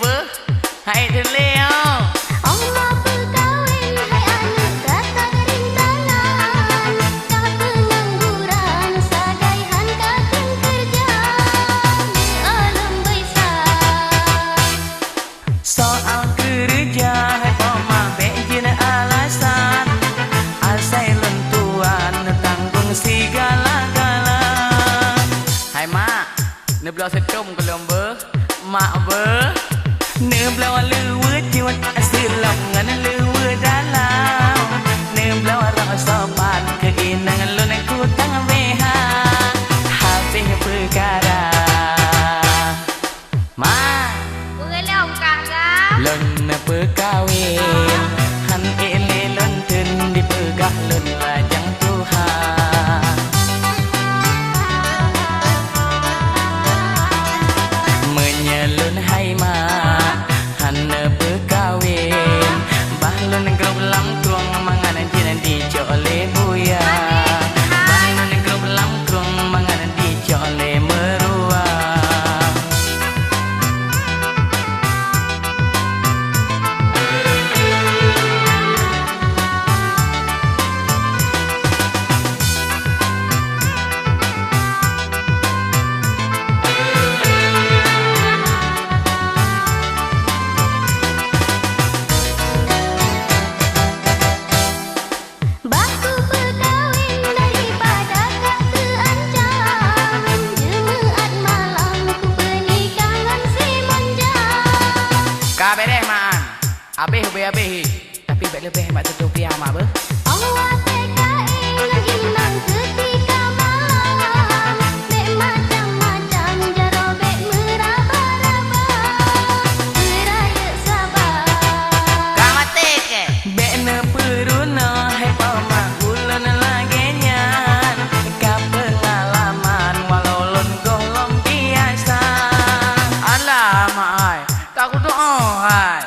bơ hai thân leo Allah berkawin hai anak datang rintangan kah pengangguran sadaihan kakang kerja di alam besar soal kerja hai poma bejin alasan asai lentuan tanggung segala-gala hai mak ne blau setum kelom bơ mak bơ ne blau lewet jiwat asilam ngan lewet dalam ne blau orang sopan keinangan lo ne ku tang beha habis perkara ma Pengelau kakak lon ne perkawin han ele lon ten dipegah lon lajang Tuhan menyelun hai ma han ne perkawin bah lon grop lam krong mangan jin di jole buya bah lon grop lam krong mangan di jole merua Baku berkawin daripada kak terancam Jumaat malam ku pernikahan si manja kabeh deh maan abeh habis tapi baik lebih mak tutup kiamat ber Allah tekain inang ketika malam Mek macam-macam jarobek meraba-raba Beraya sabar kamate ke bene peruna hai pama bulan lagi nyan ka pengalaman walau lon golong biasa alah mak ai tak kudu oh hai